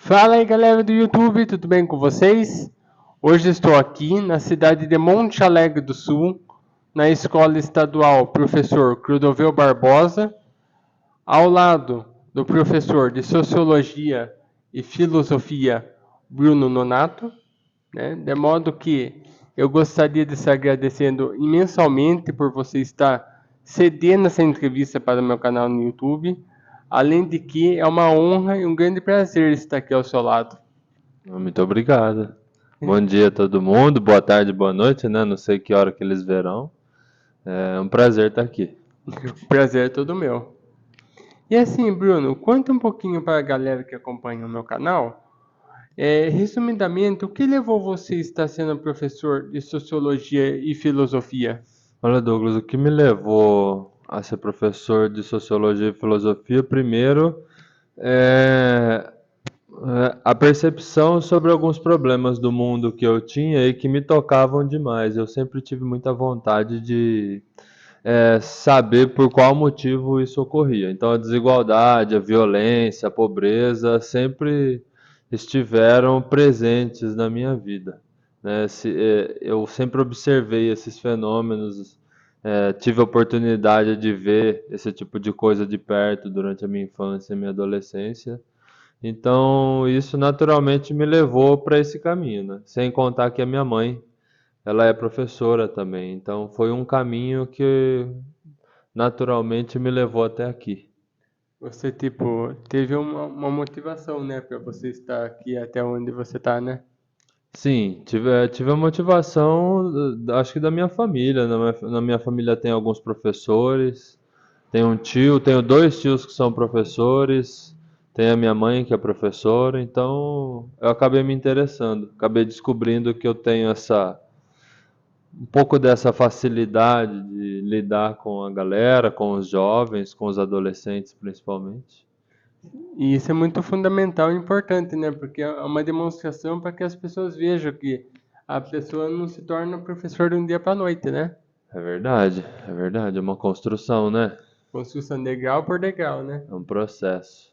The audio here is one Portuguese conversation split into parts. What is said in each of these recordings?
Fala aí galera do YouTube, tudo bem com vocês? Hoje estou aqui na cidade de Monte Alegre do Sul, na Escola Estadual Professor Clodoveu Barbosa, ao lado do professor de Sociologia e Filosofia Bruno Nonato, né? De modo que eu gostaria de estar agradecendo imensamente por você estar cedendo essa entrevista para o meu canal no YouTube, além de que é uma honra e um grande prazer estar aqui ao seu lado. Muito obrigado. Bom dia a todo mundo, boa tarde, boa noite, né? Não sei que hora que eles verão. É um prazer estar aqui. O prazer é todo meu. E assim, Bruno, conta um pouquinho para a galera que acompanha o meu canal. Resumidamente, o que levou você a estar sendo professor de Sociologia e Filosofia? Olha, Douglas, o que me levou a ser professor de Sociologia e Filosofia, primeiro, é a percepção sobre alguns problemas do mundo que eu tinha e que me tocavam demais. Eu sempre tive muita vontade de saber por qual motivo isso ocorria. Então, a desigualdade, a violência, a pobreza sempre estiveram presentes na minha vida, né? Eu sempre observei esses fenômenos, tive a oportunidade de ver esse tipo de coisa de perto durante a minha infância e minha adolescência. Então, isso naturalmente me levou para esse caminho, né? Sem contar que a minha mãe, ela é professora também. Então, foi um caminho que naturalmente me levou até aqui. Você, tipo, teve uma motivação, né, para você estar aqui até onde você está, né? Sim, tive a motivação, acho que da minha família. Na minha família tem alguns professores, tenho dois tios que são professores, tem a minha mãe que é professora, então eu acabei me interessando, acabei descobrindo que eu tenho um pouco dessa facilidade de lidar com a galera, com os jovens, com os adolescentes principalmente. E isso é muito fundamental e importante, né? Porque é uma demonstração para que as pessoas vejam que a pessoa não se torna professor de um dia para a noite, né? É verdade, é uma construção, né? Construção degrau por degrau, né? É um processo.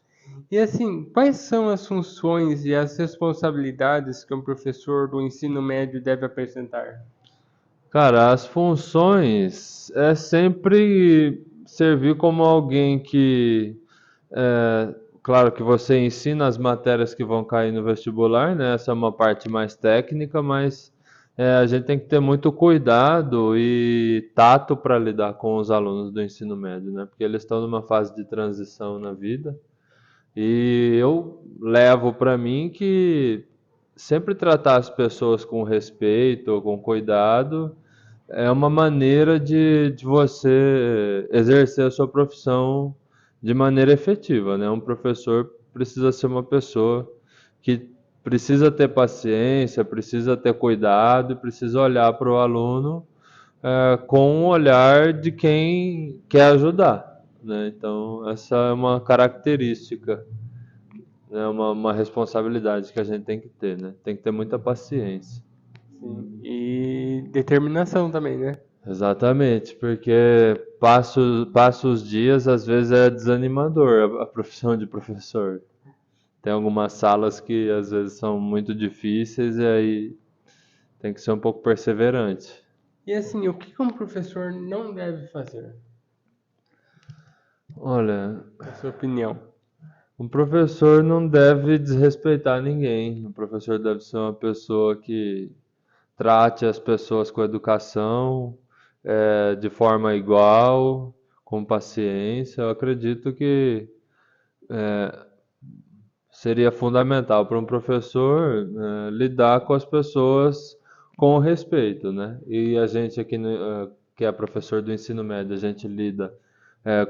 E assim, quais são as funções e as responsabilidades que um professor do ensino médio deve apresentar? Cara, as funções é sempre servir como alguém que, claro que você ensina as matérias que vão cair no vestibular, né? Essa é uma parte mais técnica, mas a gente tem que ter muito cuidado e tato para lidar com os alunos do ensino médio, né? Porque eles estão numa fase de transição na vida. E eu levo para mim que sempre tratar as pessoas com respeito, com cuidado, é uma maneira de você exercer a sua profissão de maneira efetiva, né? Um professor precisa ser uma pessoa que precisa ter paciência, precisa ter cuidado, precisa olhar para o aluno com um olhar de quem quer ajudar, né? Então, essa é uma característica, né? Uma responsabilidade que a gente tem que ter, né? Tem que ter muita paciência. Sim. E determinação também, né? Exatamente, porque passo os dias, às vezes é desanimador a profissão de professor. Tem algumas salas que às vezes são muito difíceis e aí tem que ser um pouco perseverante. E assim, o que um professor não deve fazer, Olha, na sua opinião? um professor não deve desrespeitar ninguém. Um professor deve ser uma pessoa que trate as pessoas com educação, de forma igual, com paciência. Eu acredito que seria fundamental para um professor, lidar com as pessoas com respeito, né? E a gente aqui, que é professor do ensino médio, a gente lida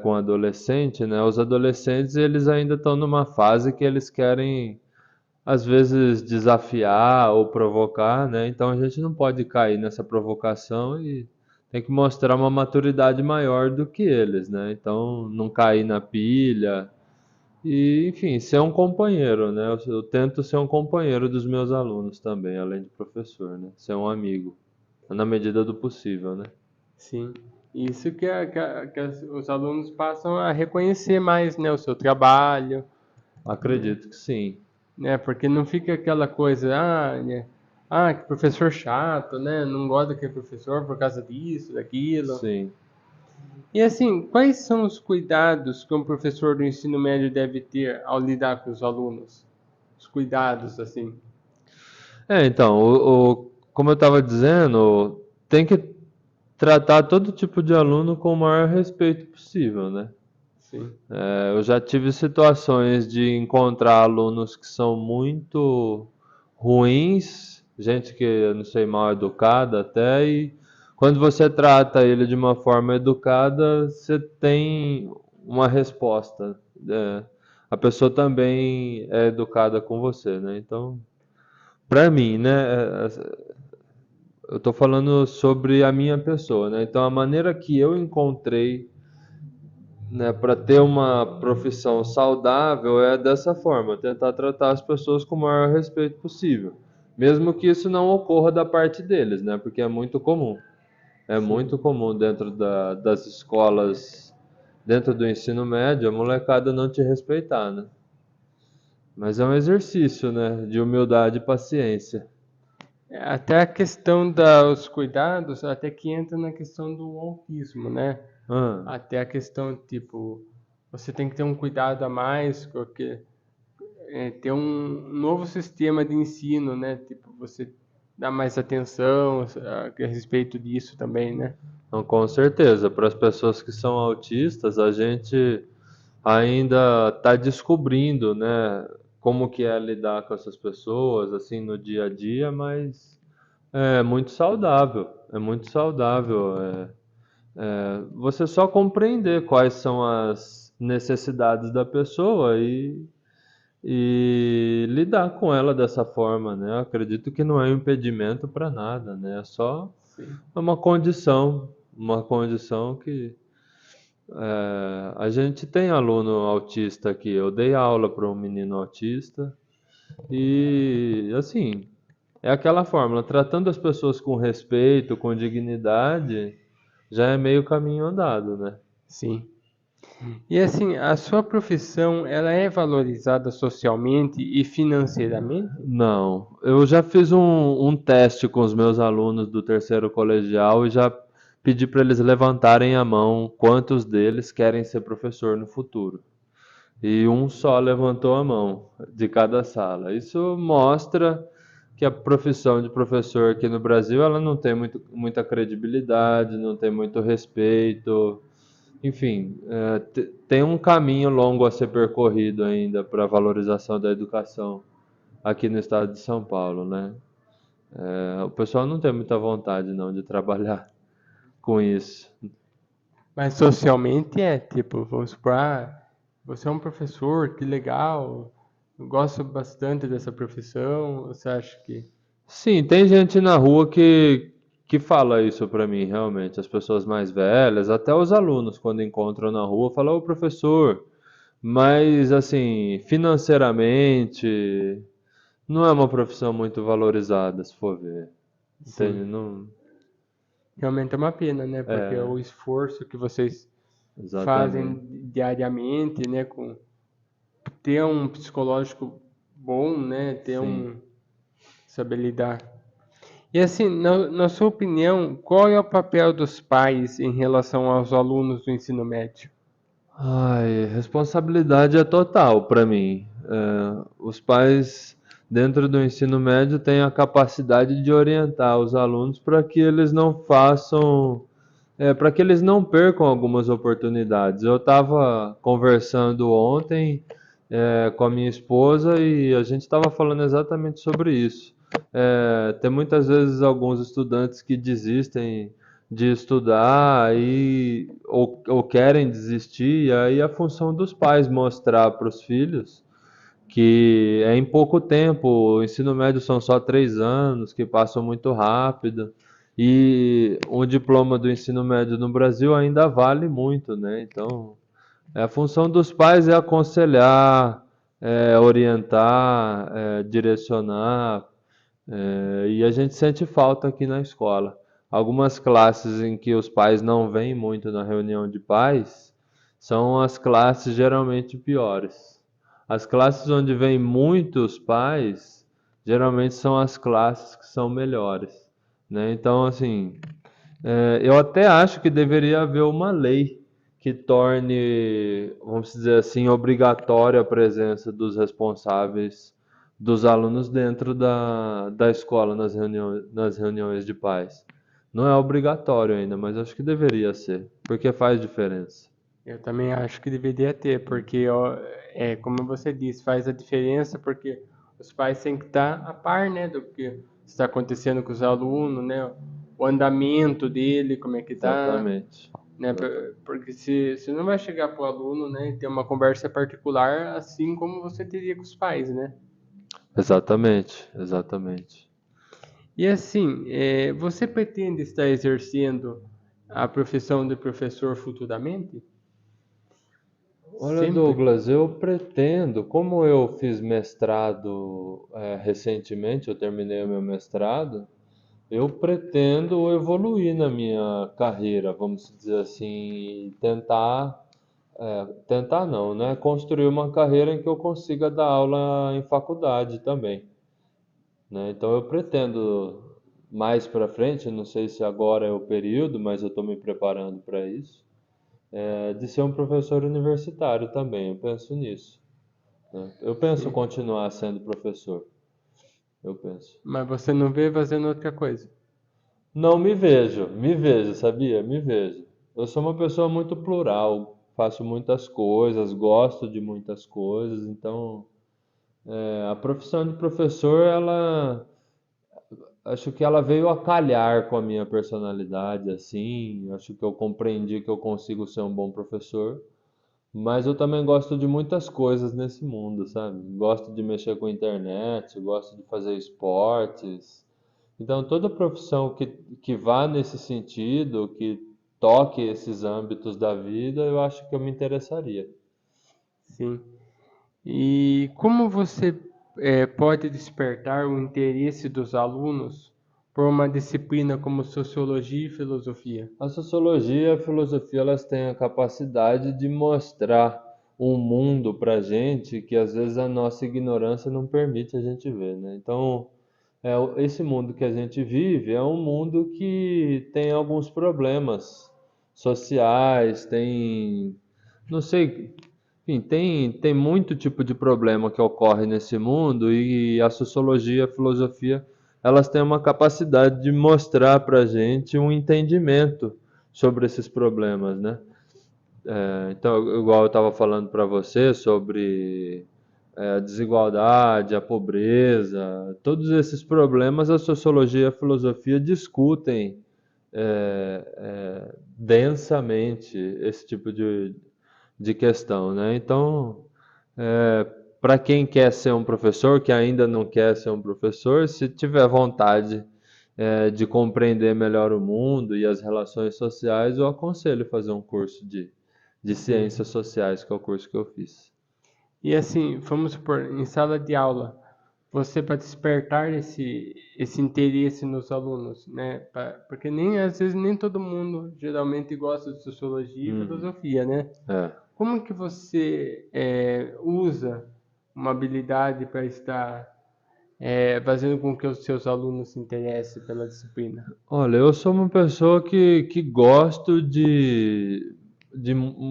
com adolescente, né? Os adolescentes, eles ainda estão numa fase que eles querem, às vezes, desafiar ou provocar, né? Então a gente não pode cair nessa provocação e tem que mostrar uma maturidade maior do que eles, né? Então não cair na pilha e, enfim, ser um companheiro, né? Eu tento ser um companheiro dos meus alunos também, além de professor, né? Ser um amigo, na medida do possível, né? Sim. Isso que os alunos passam a reconhecer mais, né, o seu trabalho. Acredito que sim. né? Porque não fica aquela coisa, que professor chato, né? Não gosto daquele professor por causa disso, daquilo. Sim. E assim, quais são os cuidados que um professor do ensino médio deve ter ao lidar com os alunos? Os cuidados, assim. Então, como eu estava dizendo, tem que tratar todo tipo de aluno com o maior respeito possível, né? Sim, Eu já tive situações de encontrar alunos que são muito ruins, gente que, eu não sei, mal educada até, e quando você trata ele de uma forma educada, você tem uma resposta. A pessoa também é educada com você, né? Então, para mim, né, eu estou falando sobre a minha pessoa, né? Então, a maneira que eu encontrei, né, para ter uma profissão saudável é dessa forma, tentar tratar as pessoas com o maior respeito possível, mesmo que isso não ocorra da parte deles, né? Porque é muito comum. É sim. muito comum dentro das escolas, dentro do ensino médio, a molecada não te respeitar, né? Mas é um exercício, né, de humildade e paciência. Até a questão dos cuidados, até que entra na questão do autismo, né? Ah, Até a questão, tipo, você tem que ter um cuidado a mais, porque ter um novo sistema de ensino, né? Tipo, você dá mais atenção a respeito disso também, né? então, com certeza, para as pessoas que são autistas, a gente ainda está descobrindo, né, como que é lidar com essas pessoas, assim, no dia a dia, mas é muito saudável, é muito saudável. Você só compreender quais são as necessidades da pessoa e lidar com ela dessa forma, né? Eu acredito que não é um impedimento para nada, né? É só Sim. uma condição que a gente tem aluno autista aqui. Eu dei aula para um menino autista e, assim, é aquela fórmula, tratando as pessoas com respeito, com dignidade, já é meio caminho andado, né? Sim. E assim, a sua profissão, ela é valorizada socialmente e financeiramente? Não, eu já fiz um teste com os meus alunos do terceiro colegial e já pedi para eles levantarem a mão quantos deles querem ser professor no futuro. E um só levantou a mão de cada sala. Isso mostra que a profissão de professor aqui no Brasil ela não tem muita credibilidade, não tem muito respeito. Enfim, tem um caminho longo a ser percorrido ainda para a valorização da educação aqui no estado de São Paulo, né? O pessoal não tem muita vontade não de trabalhar com isso. Mas socialmente é, tipo, vamos supor, você é um professor, que legal, eu gosto bastante dessa profissão, você acha que... Sim, tem gente na rua que fala isso para mim, realmente. As pessoas mais velhas, até os alunos, quando encontram na rua, falam, ô professor, mas assim, financeiramente, não é uma profissão muito valorizada, se for ver. Sim, Entende? Não, realmente é uma pena, né? Porque é é, o esforço que vocês exatamente. fazem diariamente, né? Com ter um psicológico bom, né? Ter Sim. saber lidar. E assim, na sua opinião, qual é o papel dos pais em relação aos alunos do ensino médio? Ai, responsabilidade é total para mim. Os pais, dentro do ensino médio, têm a capacidade de orientar os alunos para que eles não façam, para que eles não percam algumas oportunidades. Eu estava conversando ontem, com a minha esposa e a gente estava falando exatamente sobre isso. Tem muitas vezes alguns estudantes que desistem de estudar ou querem desistir, e aí a função dos pais mostrar para os filhos que é em pouco tempo, o ensino médio são só 3 anos, que passam muito rápido, e um diploma do ensino médio no Brasil ainda vale muito, né? Então, a função dos pais é aconselhar, orientar, direcionar, e a gente sente falta aqui na escola. Algumas classes em que os pais não vêm muito na reunião de pais são as classes geralmente piores. as classes onde vêm muitos pais, geralmente são as classes que são melhores, né? Então, assim, eu até acho que deveria haver uma lei que torne, vamos dizer assim, obrigatória a presença dos responsáveis dos alunos dentro da escola nas reuniões de pais. Não é obrigatório ainda, mas acho que deveria ser, porque faz diferença. Eu também acho que deveria ter, porque, ó, como você disse, faz a diferença, porque os pais têm que estar a par, né, do que está acontecendo com os alunos, né, o andamento dele, como é que tá, Exatamente. né, Exatamente. porque se não vai chegar para o aluno, né, e ter uma conversa particular, assim como você teria com os pais, né. Exatamente, exatamente. E assim, você pretende estar exercendo a profissão de professor futuramente? Olha, Sempre? Douglas, eu pretendo, como eu fiz mestrado recentemente, eu terminei o meu mestrado, eu pretendo evoluir na minha carreira, vamos dizer assim, tentar não, né? Construir uma carreira em que eu consiga dar aula em faculdade também, né? Então eu pretendo mais para frente, não sei se agora é o período, mas eu estou me preparando para isso, de ser um professor universitário também, eu penso nisso, né? Eu penso Sim. continuar sendo professor, eu penso. Mas você não vê fazendo outra coisa. Não me vejo, sabia? Me vejo. Eu sou uma pessoa muito plural, faço muitas coisas, gosto de muitas coisas, então a profissão de professor, ela acho que ela veio a calhar com a minha personalidade, assim, acho que eu compreendi que eu consigo ser um bom professor, mas eu também gosto de muitas coisas nesse mundo, sabe? Gosto de mexer com a internet, gosto de fazer esportes. Então, toda profissão que vá nesse sentido, que toque esses âmbitos da vida, eu acho que eu me interessaria. Sim. E como você pode despertar o interesse dos alunos por uma disciplina como sociologia e filosofia? A sociologia e a filosofia, elas têm a capacidade de mostrar um mundo para gente que às vezes a nossa ignorância não permite a gente ver, né? Então, esse mundo que a gente vive é um mundo que tem alguns problemas sociais, tem, não sei, enfim, tem muito tipo de problema que ocorre nesse mundo e a sociologia e a filosofia, elas têm uma capacidade de mostrar para a gente um entendimento sobre esses problemas, né? Então, igual eu estava falando para você sobre a desigualdade, a pobreza, todos esses problemas, a sociologia e a filosofia discutem densamente esse tipo de questão, né? Então, para quem quer ser um professor, que ainda não quer ser um professor, se tiver vontade de compreender melhor o mundo e as relações sociais, eu aconselho fazer um curso de Sim. ciências sociais, que é o curso que eu fiz. E assim, vamos supor, em sala de aula, você para despertar esse interesse nos alunos, né? Porque nem às vezes nem todo mundo geralmente gosta de sociologia e Uhum. filosofia, né? É. Como que você usa uma habilidade para estar fazendo com que os seus alunos se interessem pela disciplina? Olha, eu sou uma pessoa que gosto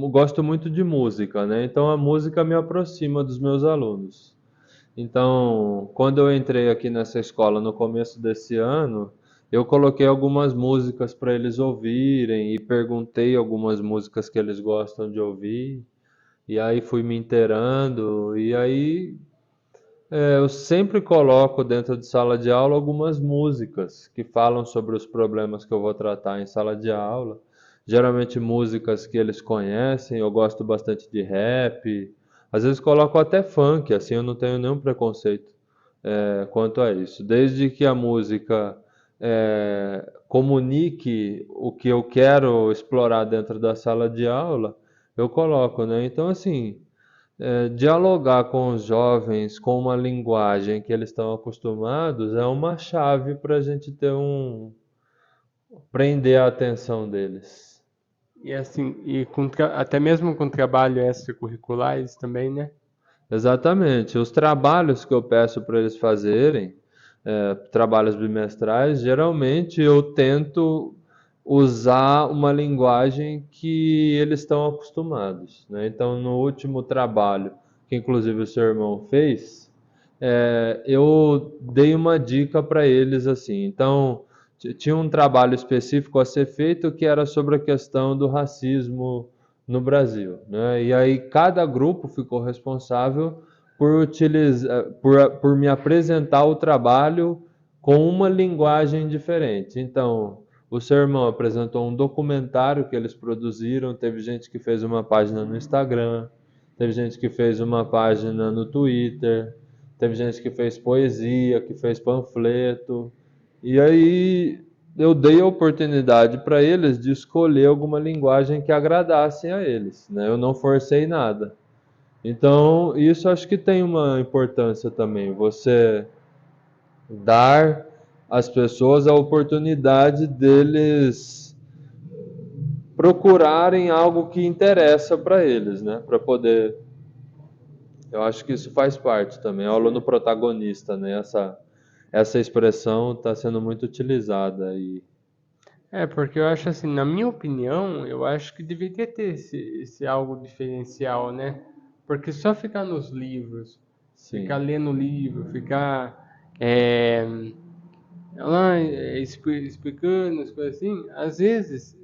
gosto muito de música, né? Então a música me aproxima dos meus alunos. Então, quando eu entrei aqui nessa escola no começo desse ano, eu coloquei algumas músicas para eles ouvirem e perguntei algumas músicas que eles gostam de ouvir. E aí fui me inteirando, e aí eu sempre coloco dentro de sala de aula algumas músicas que falam sobre os problemas que eu vou tratar em sala de aula. Geralmente músicas que eles conhecem, eu gosto bastante de rap. Às vezes coloco até funk, assim eu não tenho nenhum preconceito quanto a isso. Desde que a música comunique o que eu quero explorar dentro da sala de aula, eu coloco, né? Então, assim, dialogar com os jovens com uma linguagem que eles estão acostumados é uma chave para a gente ter prender a atenção deles. E assim, até mesmo com trabalho extracurriculares também, né? Exatamente. Os trabalhos que eu peço para eles fazerem, trabalhos bimestrais, geralmente eu tento usar uma linguagem que eles estão acostumados, né? Então, no último trabalho, que inclusive o seu irmão fez, eu dei uma dica para eles assim. Então, tinha um trabalho específico a ser feito que era sobre a questão do racismo no Brasil, né? E aí cada grupo ficou responsável por me apresentar o trabalho com uma linguagem diferente. Então, o seu irmão apresentou um documentário que eles produziram, teve gente que fez uma página no Instagram, teve gente que fez uma página no Twitter, teve gente que fez poesia, que fez panfleto. E aí eu dei a oportunidade para eles de escolher alguma linguagem que agradasse a eles, né? Eu não forcei nada. Então, isso acho que tem uma importância também, você dar às pessoas a oportunidade deles procurarem algo que interessa para eles, né? Para poder. Eu acho que isso faz parte também, é o aluno protagonista, né? Essa expressão está sendo muito utilizada aí. Porque eu acho assim, na minha opinião, eu acho que deveria ter esse algo diferencial, né? Porque só ficar nos livros, ficar Sim, lendo livro, ficar é, lá explicando as coisas assim, às vezes,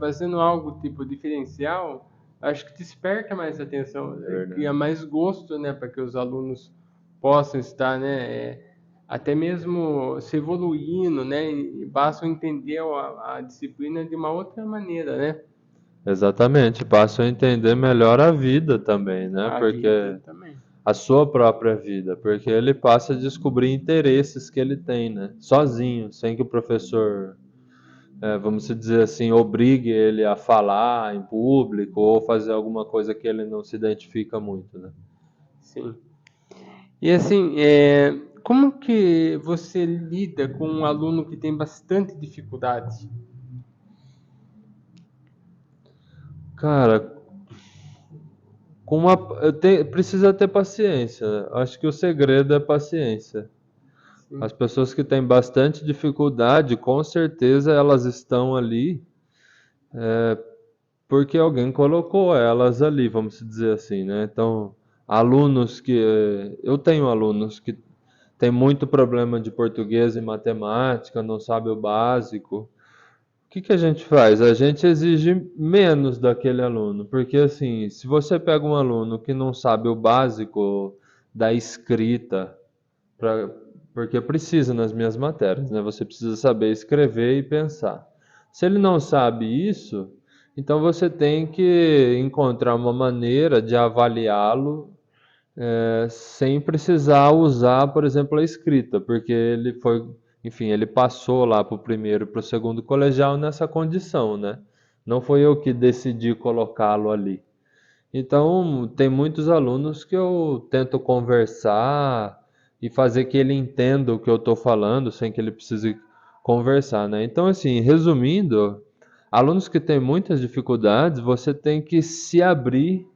fazendo algo tipo diferencial, acho que desperta mais atenção, é cria verdade. mais gosto, né, para que os alunos possam estar, né, até mesmo se evoluindo, né, e passam a entender a disciplina de uma outra maneira, né, Exatamente, passam a entender melhor a vida também, né? a vida Porque também. a sua própria vida, porque ele passa a descobrir interesses que ele tem, né? Sozinho, sem que o professor, vamos dizer assim, obrigue ele a falar em público ou fazer alguma coisa que ele não se identifica muito, né? Sim. E assim, como que você lida com um aluno que tem bastante dificuldade? Cara, precisa ter paciência, né? Acho que o segredo é paciência. Sim. As pessoas que têm bastante dificuldade, com certeza elas estão ali porque alguém colocou elas ali, vamos dizer assim, né? Então, eu tenho alunos que têm muito problema de português e matemática, não sabem o básico. O que que a gente faz? A gente exige menos daquele aluno, porque assim, se você pega um aluno que não sabe o básico da escrita, pra, porque precisa nas minhas matérias, né? Você precisa saber escrever e pensar. Se ele não sabe isso, então você tem que encontrar uma maneira de avaliá-lo, sem precisar usar, por exemplo, a escrita, porque ele foi, enfim, ele passou lá para o primeiro, para o segundo colegial nessa condição, né? Não foi eu que decidi colocá-lo ali. Então, tem muitos alunos que eu tento conversar e fazer que ele entenda o que eu estou falando, sem que ele precise conversar, né? Então, assim, resumindo, alunos que têm muitas dificuldades, você tem que se abrir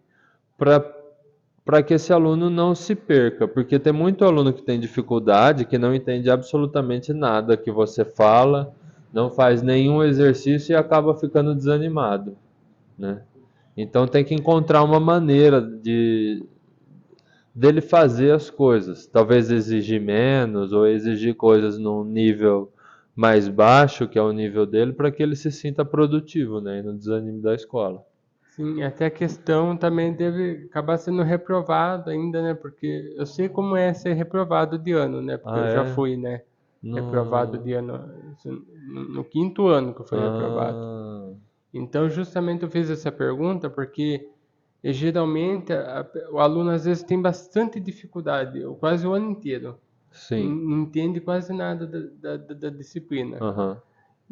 para que esse aluno não se perca, porque tem muito aluno que tem dificuldade, que não entende absolutamente nada que você fala, não faz nenhum exercício e acaba ficando desanimado, né? Então tem que encontrar uma maneira dele fazer as coisas. Talvez exigir menos ou exigir coisas num nível mais baixo, que é o nível dele, para que ele se sinta produtivo, né? E não desanime da escola. Sim, até a questão também deve acabar sendo reprovado ainda, né? Porque eu sei como é ser reprovado de ano, né? Porque Ah, eu já é? fui, né? Reprovado No... de ano no quinto ano que eu fui reprovado. Ah, Então, justamente eu fiz essa pergunta porque geralmente o aluno às vezes tem bastante dificuldade, quase o ano inteiro. sim. Não entende quase nada da disciplina. Aham.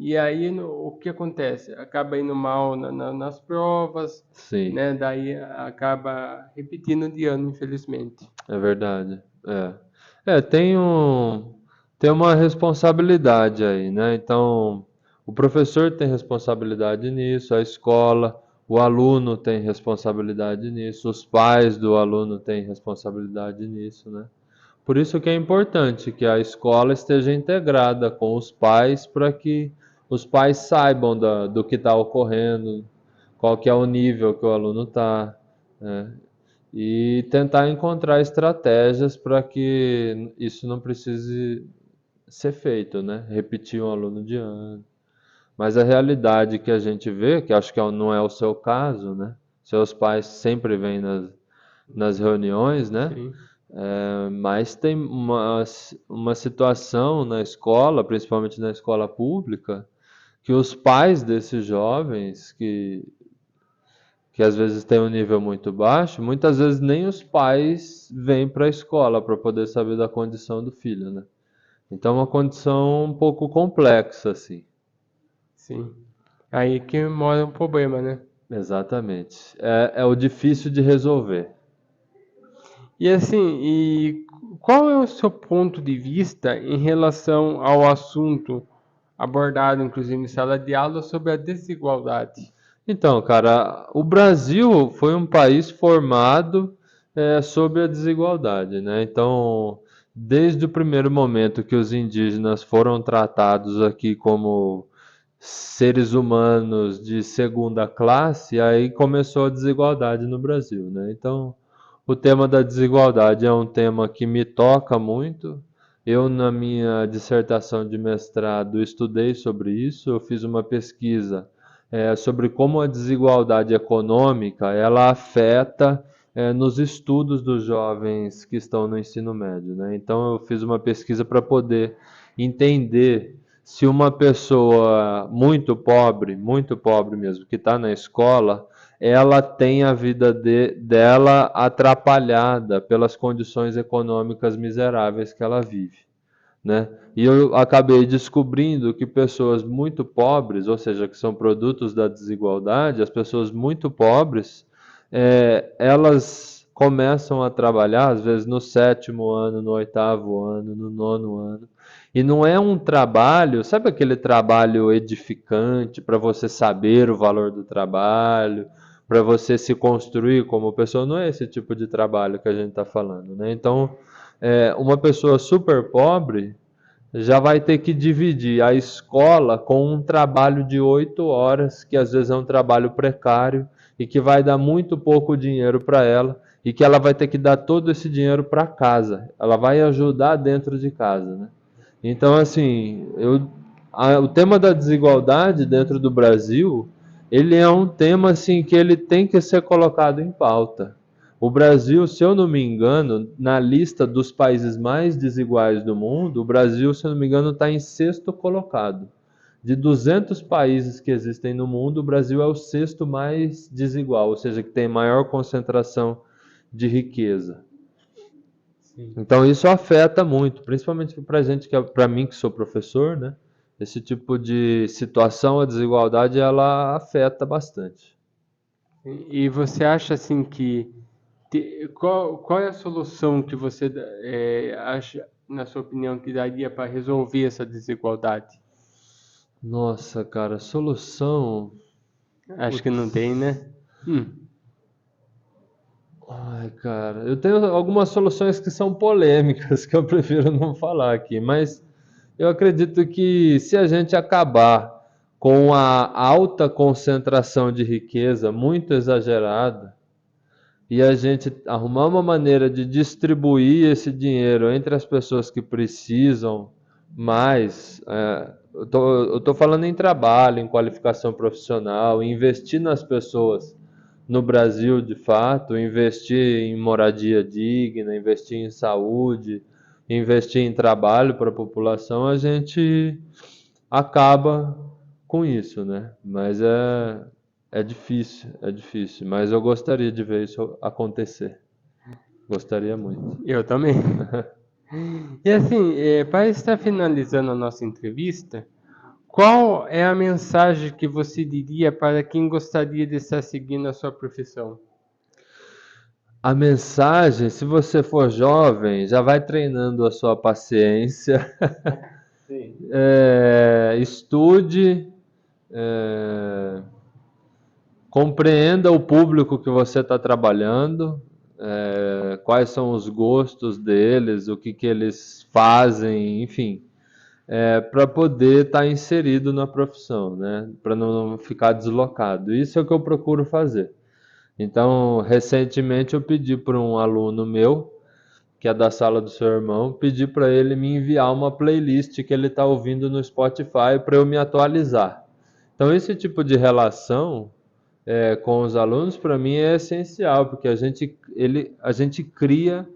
E aí o que acontece? Acaba indo mal nas provas, Sim, né? Daí acaba repetindo de ano, infelizmente. é verdade. Tem uma responsabilidade aí, né? Então, o professor tem responsabilidade nisso, a escola, o aluno tem responsabilidade nisso, os pais do aluno têm responsabilidade nisso, né? Por isso que é importante que a escola esteja integrada com os pais para que os pais saibam do que está ocorrendo, qual que é o nível que o aluno está, né? E tentar encontrar estratégias para que isso não precise ser feito, né? Repetir um aluno de ano. Mas a realidade que a gente vê, que acho que não é o seu caso, né? Seus pais sempre vêm nas reuniões, né? Sim. Mas tem uma situação na escola, principalmente na escola pública, que os pais desses jovens, que às vezes têm um nível muito baixo, muitas vezes nem os pais vêm para a escola para poder saber da condição do filho, né? Então é uma condição um pouco complexa, assim. Sim. Aí que mora um problema, né? Exatamente. É o difícil de resolver. E assim, qual é o seu ponto de vista em relação ao assunto abordado, inclusive em sala de aula, sobre a desigualdade? Então, cara, o Brasil foi um país formado sobre a desigualdade, né? Então, desde o primeiro momento que os indígenas foram tratados aqui como seres humanos de segunda classe, aí começou a desigualdade no Brasil, né? Então, o tema da desigualdade é um tema que me toca muito. Eu, na minha dissertação de mestrado, estudei sobre isso. Eu fiz uma pesquisa sobre como a desigualdade econômica ela afeta nos estudos dos jovens que estão no ensino médio, né? Então, eu fiz uma pesquisa para poder entender se uma pessoa muito pobre mesmo, que está na escola, ela tem a vida dela atrapalhada pelas condições econômicas miseráveis que ela vive, né? E eu acabei descobrindo que pessoas muito pobres, ou seja, que são produtos da desigualdade, as pessoas muito pobres, elas começam a trabalhar, às vezes no sétimo ano, no oitavo ano, no nono ano, e não é um trabalho, sabe aquele trabalho edificante para você saber o valor do trabalho, para você se construir como pessoa, não é esse tipo de trabalho que a gente está falando, né? Então, uma pessoa super pobre já vai ter que dividir a escola com um trabalho de 8 horas, que às vezes é um trabalho precário e que vai dar muito pouco dinheiro para ela e que ela vai ter que dar todo esse dinheiro para casa. Ela vai ajudar dentro de casa, né? Então, assim, o tema da desigualdade dentro do Brasil, ele é um tema assim que ele tem que ser colocado em pauta. O Brasil, se eu não me engano, na lista dos países mais desiguais do mundo, o Brasil, se eu não me engano, está em sexto colocado. De 200 países que existem no mundo, o Brasil é o sexto mais desigual, ou seja, que tem maior concentração de riqueza. Sim. Então isso afeta muito, principalmente para gente para mim que sou professor, né? Esse tipo de situação, a desigualdade, ela afeta bastante. E você acha assim que qual é a solução que você acha, na sua opinião, que daria para resolver essa desigualdade? Nossa, cara, solução. Acho que não tem, Putz. né? Ai, cara, eu tenho algumas soluções que são polêmicas que eu prefiro não falar aqui, mas eu acredito que se a gente acabar com a alta concentração de riqueza muito exagerada e a gente arrumar uma maneira de distribuir esse dinheiro entre as pessoas que precisam mais, eu tô falando em trabalho, em qualificação profissional, em investir nas pessoas no Brasil, de fato, investir em moradia digna, investir em saúde, investir em trabalho para a população, a gente acaba com isso, né? Mas é difícil, mas eu gostaria de ver isso acontecer. Gostaria muito. Eu também. E assim, para estar finalizando a nossa entrevista, qual é a mensagem que você diria para quem gostaria de estar seguindo a sua profissão? A mensagem, se você for jovem, já vai treinando a sua paciência, Sim. estude, é, compreenda o público que você está trabalhando, quais são os gostos deles, o que eles fazem, enfim, para poder estar inserido na profissão, né? Para não ficar deslocado. Isso é o que eu procuro fazer. Então, recentemente eu pedi para um aluno meu, que é da sala do seu irmão, pedi para ele me enviar uma playlist que ele está ouvindo no Spotify para eu me atualizar. Então, esse tipo de relação com os alunos, para mim, é essencial, porque a gente cria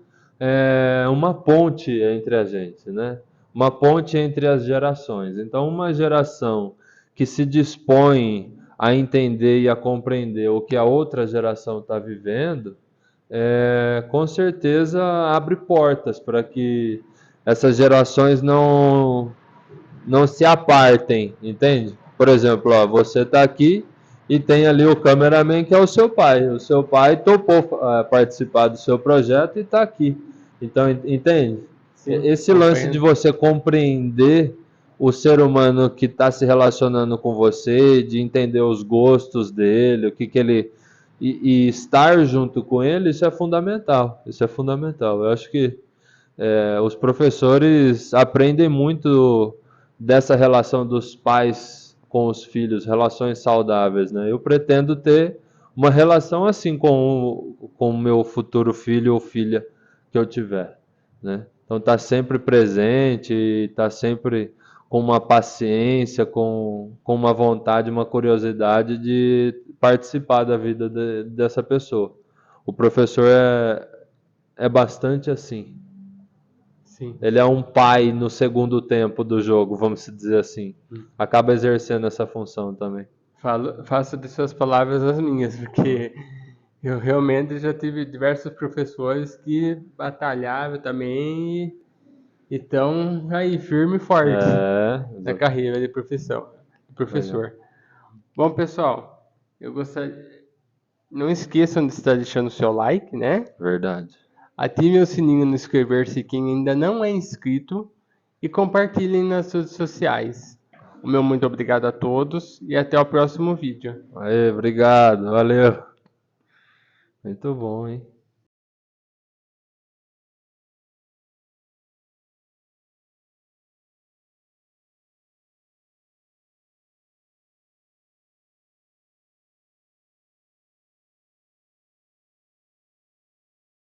uma ponte entre a gente, né? Uma ponte entre as gerações. Então, uma geração que se dispõe a entender e a compreender o que a outra geração está vivendo, com certeza abre portas para que essas gerações não se apartem, entende? Por exemplo, ó, você está aqui e tem ali o cameraman que é o seu pai. O seu pai topou participar do seu projeto e está aqui. Então, entende? Sim, Esse lance de você compreender o ser humano que está se relacionando com você, de entender os gostos dele, o que ele. E estar junto com ele, isso é fundamental. Isso é fundamental. Eu acho que os professores aprendem muito dessa relação dos pais com os filhos, relações saudáveis, né? Eu pretendo ter uma relação assim com o meu futuro filho ou filha que eu tiver, né? Então tá sempre presente, tá sempre com uma paciência, com uma vontade, uma curiosidade de participar da vida dessa pessoa. O professor é bastante assim. sim. Ele é um pai no segundo tempo do jogo, vamos dizer assim. Acaba exercendo essa função também. Faço de suas palavras as minhas, porque eu realmente já tive diversos professores que batalhavam também e estão aí firme e forte na carreira de professor. Legal. Bom, pessoal, eu gostaria. Não esqueçam de estar deixando o seu like, né? Verdade. Ative o sininho no inscrever-se quem ainda não é inscrito e compartilhem nas redes sociais. O meu muito obrigado a todos e até o próximo vídeo. Aê, obrigado, valeu. Muito bom, hein?